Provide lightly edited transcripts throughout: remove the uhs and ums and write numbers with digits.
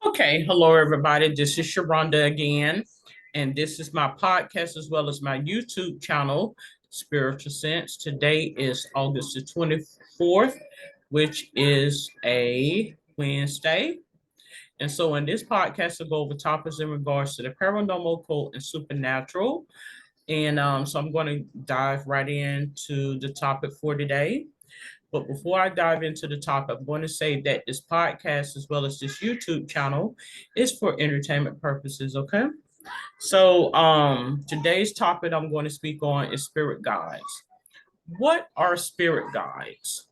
Okay, hello everybody. This is Sharonda again, and this is my podcast as well as my YouTube channel, Spiritual Sense. Today is August the 24th, which is a Wednesday. And so in this podcast, I'll go over topics in regards to the paranormal, occult, and supernatural. And I'm going to dive right into the topic for today. But before I dive into the topic, I'm going to say that this podcast, as well as this YouTube channel, is for entertainment purposes. Okay. So today's topic I'm going to speak on is spirit guides. What are spirit guides?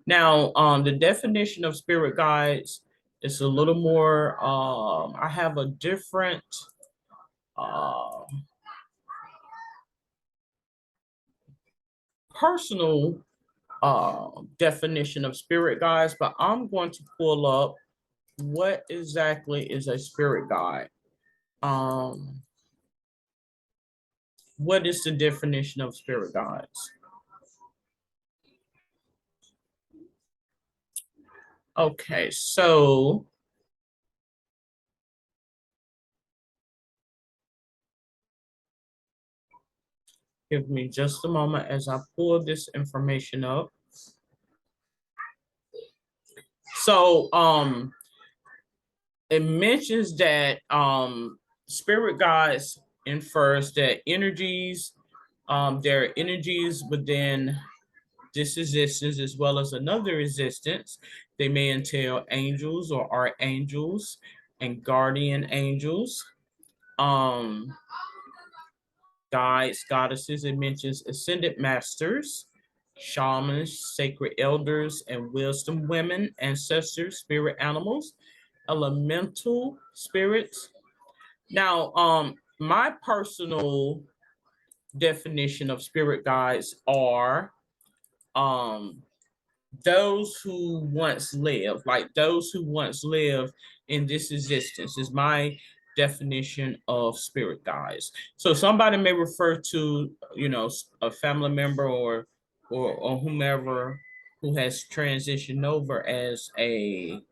Now, the definition of spirit guides is a little more. I have a different uh, personal definition of spirit guides, but I'm going to pull up what exactly is a spirit guide. Um, what is the definition of spirit guides? Okay, so give me just a moment as I pull this information up. So it mentions that spirit guides infers that energies, there are energies within this existence as well as another existence. They may entail angels or archangels and guardian angels, um, guides, goddesses. It mentions ascended masters, shamans, sacred elders, and wisdom women, ancestors, spirit animals, elemental spirits. Now, my personal definition of spirit guides are um those who once lived, like those who once lived in this existence, is my definition of spirit guides. So somebody may refer to, a family member or whomever who has transitioned over as an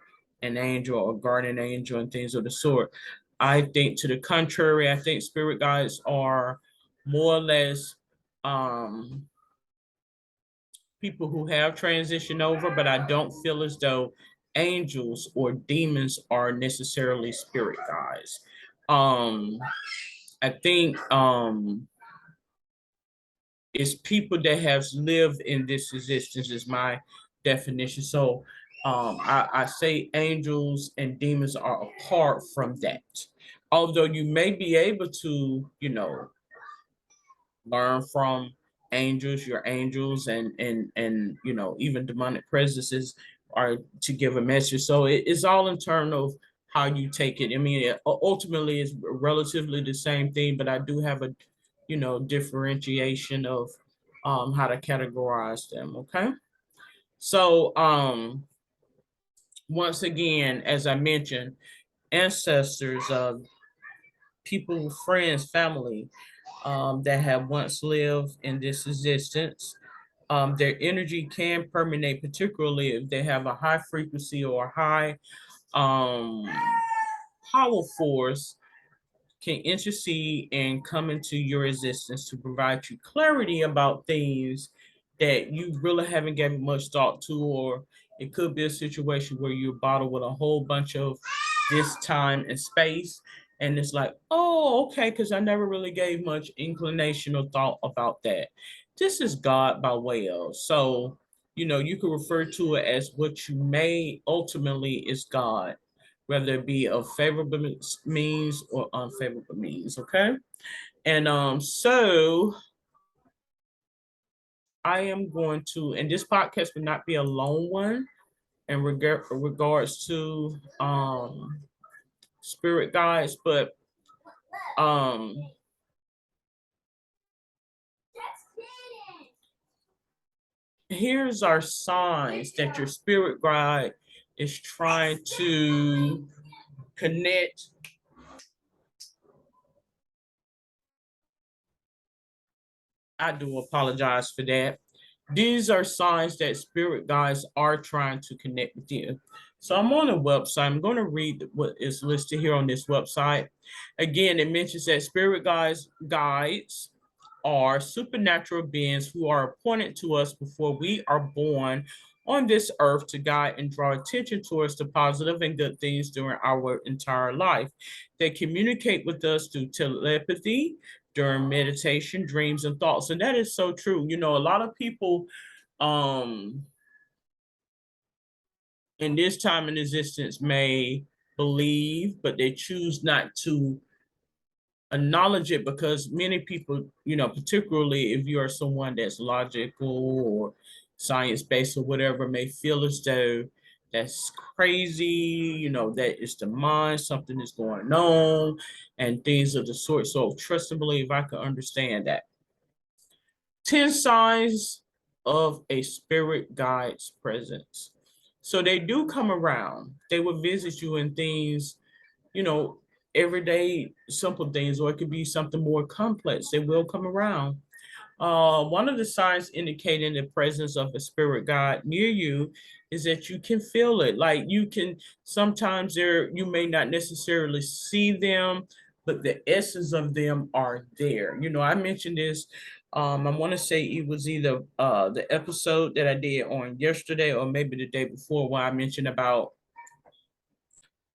angel or guardian angel and things of the sort. I think to the contrary, I think spirit guides are more or less um people who have transitioned over, but I don't feel as though angels or demons are necessarily spirit guides. Um, I think it's people that have lived in this existence is my definition. So I say angels and demons are apart from that. Although you may be able to, learn from angels, your angels, and even demonic presences are to give a message. So it's all in terms of how you take it. I mean, ultimately, it's relatively the same thing, but I do have a differentiation of how to categorize them. Okay, so once again, as I mentioned, ancestors, people, friends, family, that have once lived in this existence. Their energy can permeate, particularly if they have a high frequency or high um, power force, can intercede and come into your existence to provide you clarity about things that you really haven't given much thought to, or it could be a situation where you're bottled with a whole bunch of this time and space. And it's like, oh, okay, because I never really gave much inclination or thought about that. This is God by way of. So, you could refer to it as what you may ultimately is God, whether it be of favorable means or unfavorable means. Okay. And I am going to, and this podcast will not be a long one in regards to spirit guides, but um here's our signs that your spirit guide is trying to connect. I do apologize for that. these are signs that spirit guides are trying to connect with you. So I'm on a website. I'm going to read what is listed here on this website. Again, it mentions that spirit guides are supernatural beings who are appointed to us before we are born on this earth to guide and draw attention towards the positive and good things during our entire life. They communicate with us through telepathy, during meditation, dreams, and thoughts. And that is so true. You know, a lot of people in this time in existence may believe, but they choose not to acknowledge it because many people, you know, particularly if you are someone that's logical or science-based or whatever, may feel as though that's crazy, you know, that it's the mind, something is going on, and things of the sort. So trust and believe, I can understand that. 10 signs of a spirit guide's presence. So they do come around. They will visit you in things, you know, everyday simple things, or it could be something more complex. They will come around. One of the signs indicating the presence of a spirit guide near you is that you can feel it. Like you can sometimes you may not necessarily see them, but the essence of them are there. You know, I mentioned this. I want to say it was either the episode that I did on yesterday or maybe the day before where I mentioned about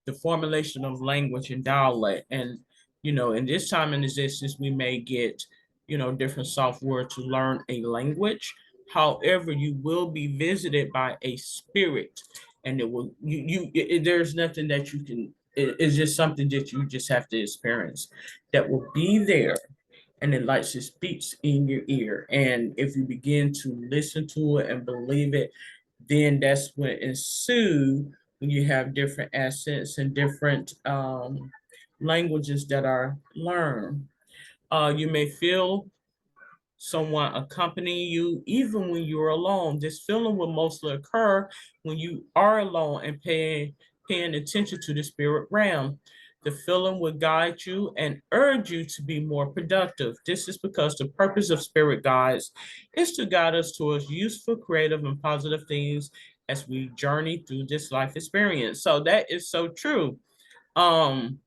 the formulation of language and dialect. And, you know, in this time in existence, we may get, you know, different software to learn a language. However, you will be visited by a spirit, and it will, there's nothing that you can, it's just something that you just have to experience that will be there. And it like it speaks in your ear. And if you begin to listen to it and believe it, then that's when ensue when you have different accents and different languages that are learned. You may feel someone accompanying you even when you're alone. This feeling will mostly occur when you are alone and paying attention to the spirit realm. The feeling will guide you and urge you to be more productive. This is because the purpose of spirit guides is to guide us towards useful, creative, and positive things as we journey through this life experience. So that is so true. Um,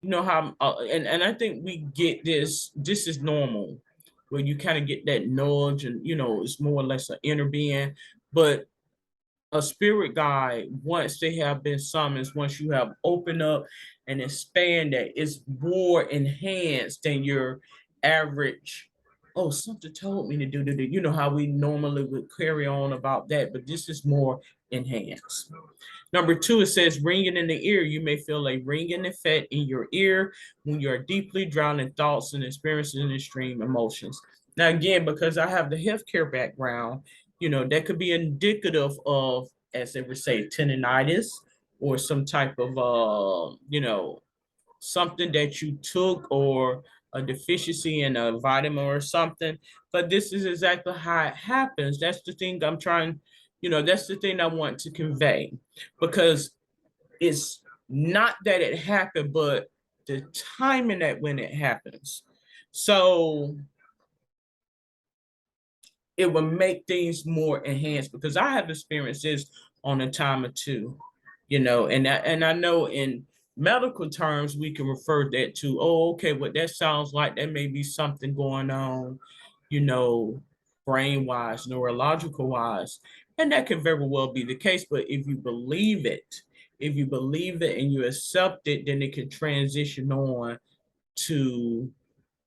you know how and I think we get this is normal where you kind of get that nudge and you know it's more or less an inner being, but a spirit guide, once they have been summoned, once you have opened up and expanded, it's more enhanced than your average. Oh, something told me to do that. You know how we normally would carry on about that, but this is more enhanced. Number two, it says ringing in the ear. You may feel a ringing effect in your ear when you are deeply drowned in thoughts and experiencing extreme emotions. Now, again, because I have the healthcare background, you know, that could be indicative of, as they would say, tendonitis or some type of, you know, something that you took or a deficiency in a vitamin or something. But this is exactly how it happens. That's the thing I'm trying, you know, that's the thing I want to convey because it's not that it happened, but the timing that when it happens. So it will make things more enhanced because I have experienced this on a time or two, you know, and I know in medical terms we can refer that to, oh, okay, what that sounds like, that may be something going on, you know, brain wise, neurological wise, and that could very well be the case. But if you believe it and you accept it, then it can transition on to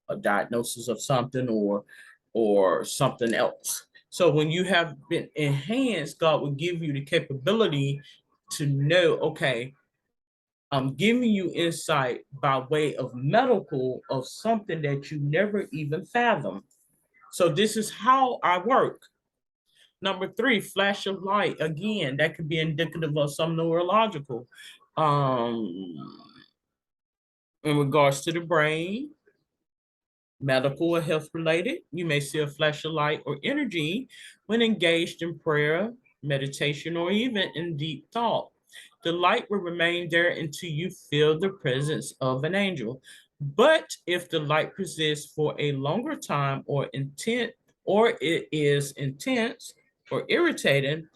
a diagnosis of something or something else. So when you have been enhanced, God will give you the capability to know, okay, I'm giving you insight by way of medical of something that you never even fathomed. So this is how I work. Number three, flash of light. Again, that could be indicative of some neurological. Um, in regards to the brain, medical or health related, you may see a flash of light or energy when engaged in prayer, meditation, or even in deep thought. The light will remain there until you feel the presence of an angel. But if the light persists for a longer time or it is intense or irritating,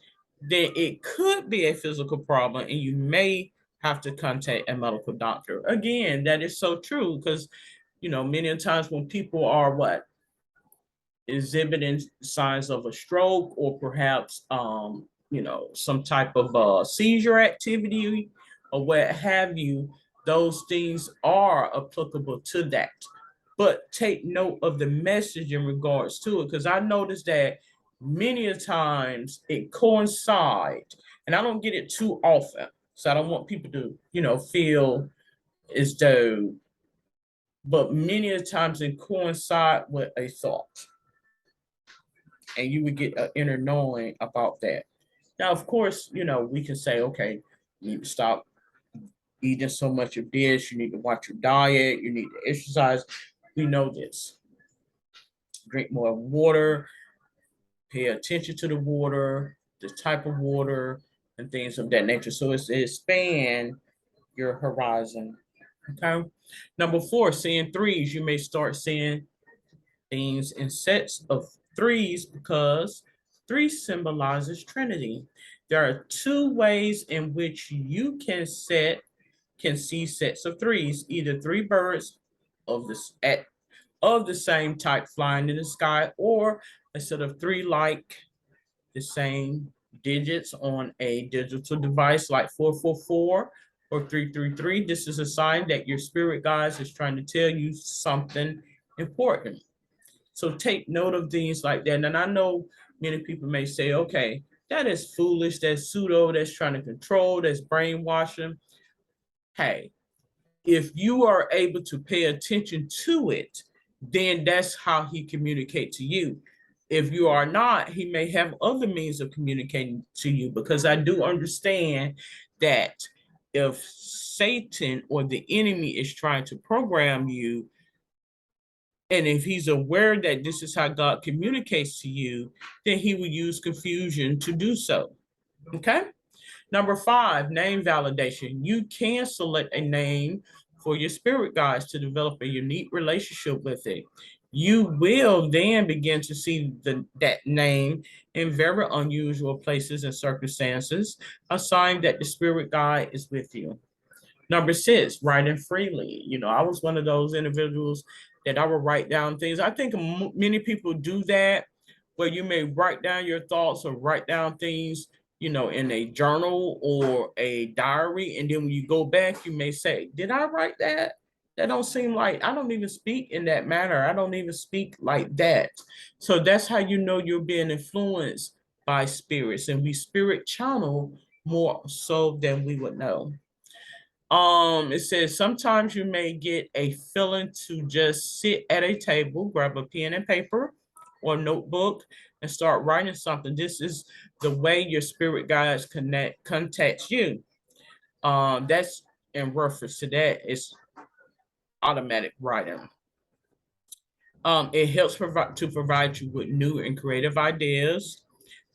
then it could be a physical problem and you may have to contact a medical doctor. Again, that is so true because many times when people are exhibiting signs of a stroke or perhaps some type of seizure activity or what have you, those things are applicable to that. But take note of the message in regards to it, because I noticed that many a times it coincides, and I don't get it too often. So I don't want people to, feel as though, but many a times it coincide with a thought, and you would get an inner knowing about that. Now, of course, we can say, okay, you need to stop eating so much of this, you need to watch your diet, you need to exercise. We know this. Drink more water, pay attention to the water, the type of water, and things of that nature. So it's expand your horizon. Okay. Number 4, seeing threes. You may start seeing things in sets of threes because 3 symbolizes Trinity. There are 2 ways in which you can see sets of threes, either 3 birds of the same type flying in the sky, or a set of 3 like the same digits on a digital device like 444 or 333. This is a sign that your spirit guides is trying to tell you something important. So take note of things like that. And I know many people may say, okay, that is foolish, that's pseudo, that's trying to control, that's brainwashing. Hey, if you are able to pay attention to it, then that's how he communicates to you. If you are not, he may have other means of communicating to you, because I do understand that if Satan or the enemy is trying to program you, and if he's aware that this is how God communicates to you, then he will use confusion to do so. Okay? Number 5, name validation. You can select a name for your spirit guides to develop a unique relationship with it. You will then begin to see that name in very unusual places and circumstances, a sign that the spirit guide is with you. Number 6, writing freely. I was one of those individuals that I would write down things. I think many people do that, where you may write down your thoughts or write down things, in a journal or a diary. And then when you go back, you may say, did I write that? That don't seem like, I don't even speak in that manner. I don't even speak like that. So that's how you know you're being influenced by spirits. And we spirit channel more so than we would know. It says sometimes you may get a feeling to just sit at a table, grab a pen and paper or notebook and start writing something. This is the way your spirit guides contacts you. That's in reference to that. It's automatic writing. It helps provide you with new and creative ideas.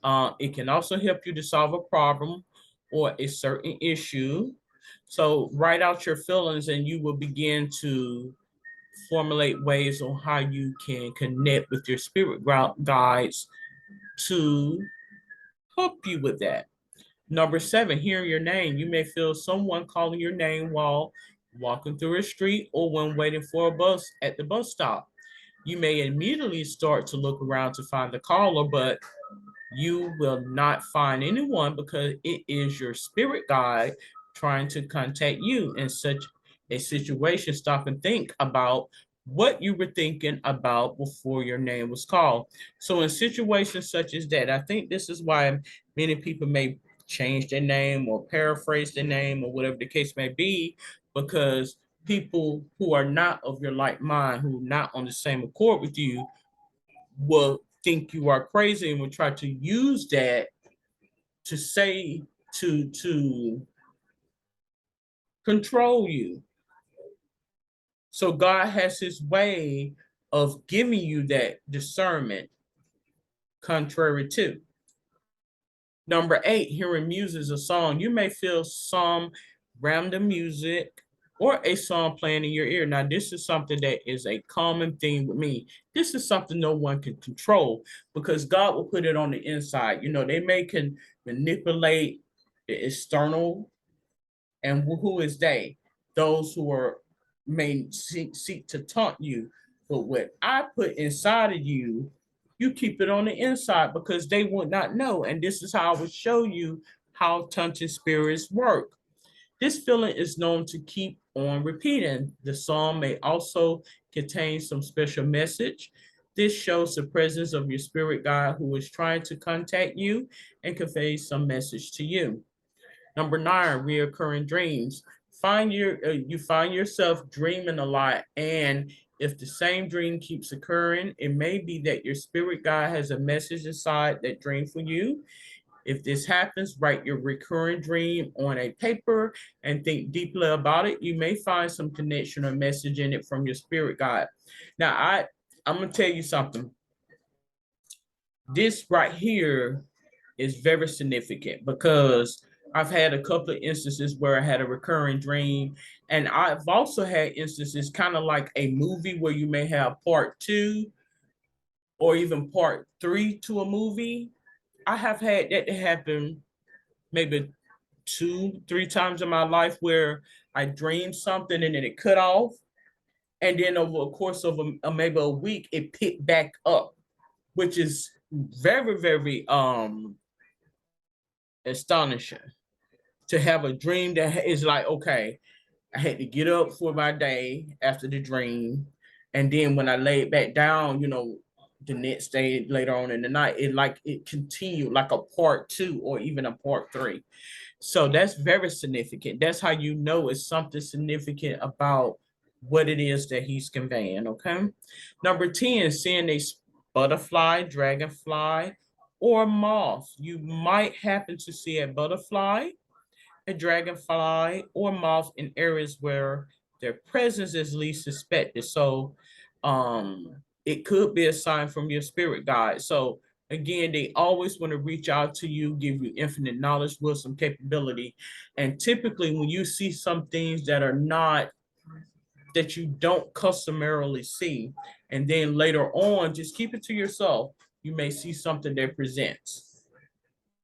It can also help you to solve a problem or a certain issue. So write out your feelings and you will begin to formulate ways on how you can connect with your spirit guides to help you with that. Number 7, hearing your name. You may feel someone calling your name while walking through a street or when waiting for a bus at the bus stop. You may immediately start to look around to find the caller, but you will not find anyone because it is your spirit guide trying to contact you. In such a situation, stop and think about what you were thinking about before your name was called. So in situations such as that, I think this is why many people may change their name or paraphrase their name or whatever the case may be, because people who are not of your like mind, who are not on the same accord with you, will think you are crazy and will try to use that to say to control you. So God has his way of giving you that discernment contrary to. Number 8, hearing music is a song. You may feel some random music or a song playing in your ear. Now, this is something that is a common theme with me. This is something no one can control because God will put it on the inside. You know, they can manipulate the external, and who is they? Those who are may seek to taunt you. But what I put inside of you, you keep it on the inside because they would not know. And this is how I would show you how taunting spirits work. This feeling is known to keep on repeating. The song may also contain some special message. This shows the presence of your spirit guide who is trying to contact you and convey some message to you. Number 9, reoccurring dreams. You find yourself dreaming a lot, and if the same dream keeps occurring, it may be that your spirit guide has a message inside that dream for you. If this happens, write your recurring dream on a paper and think deeply about it. You may find some connection or message in it from your spirit guide. Now, I'm gonna tell you something. This right here is very significant because I've had a couple of instances where I had a recurring dream, and I've also had instances kind of like a movie where you may have part two or even part three to a movie. I have had that happen maybe two, three times in my life where I dreamed something and then it cut off. And then over the course of maybe a week, it picked back up, which is very, very astonishing to have a dream that is like, okay, I had to get up for my day after the dream. And then when I laid back down, the next day later on in the night, it continued like a part two or even a part three. So that's very significant. That's how you know it's something significant about what it is that he's conveying. Okay. Number 10, seeing a butterfly, dragonfly, or moth. You might happen to see a butterfly, a dragonfly, or moth in areas where their presence is least suspected. So it could be a sign from your spirit guide. So again, they always want to reach out to you, give you infinite knowledge, wisdom, capability. And typically when you see some things that you don't customarily see, and then later on, just keep it to yourself, you may see something that presents.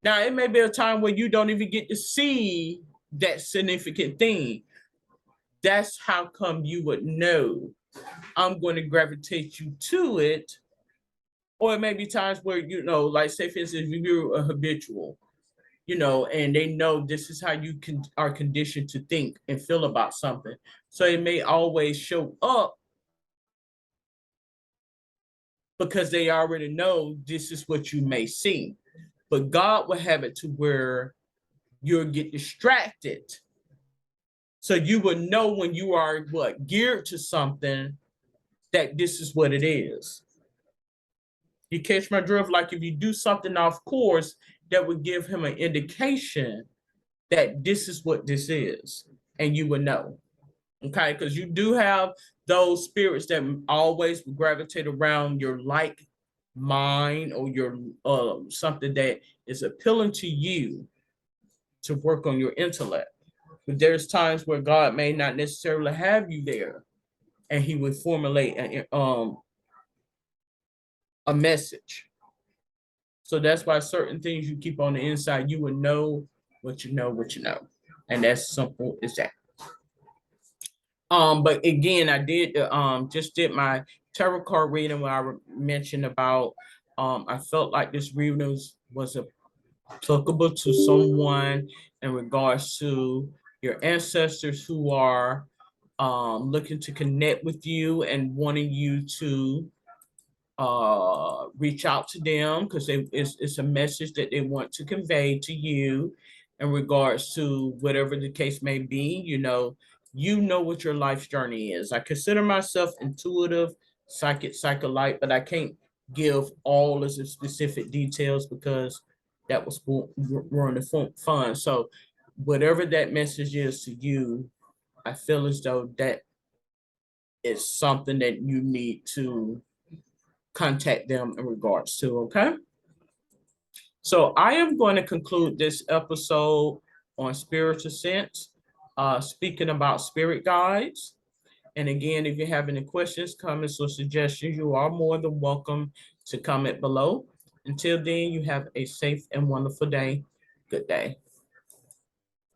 Now, it may be a time where you don't even get to see that significant thing. That's how come you would know I'm going to gravitate you to it. Or it may be times where, like say for instance, if you're a habitual, and they know this is how you are conditioned to think and feel about something. So it may always show up because they already know this is what you may see. But God will have it to where you'll get distracted. So you would know when you are geared to something that this is what it is. You catch my drift? Like if you do something off course, that would give him an indication that this is what this is, and you would know. Okay, because you do have those spirits that always gravitate around your like mind or your something that is appealing to you to work on your intellect. But there's times where God may not necessarily have you there, and He would formulate a message. So that's why certain things you keep on the inside, you would know what you know, what you know, and that's simple as that. But again, I did just did my tarot card reading where I mentioned about I felt like this reading was applicable to someone in regards to your ancestors who are looking to connect with you and wanting you to reach out to them because it's a message that they want to convey to you in regards to whatever the case may be. You know what your life's journey is. I consider myself intuitive, psycholyte, but I can't give all of the specific details because that was ruin the fun. So whatever that message is to you, I feel as though that is something that you need to contact them in regards to, okay? So I am going to conclude this episode on spiritual sense. speaking about spirit guides. And again, if you have any questions, comments, or suggestions, you are more than welcome to comment below. Until then, you have a safe and wonderful day. Good day.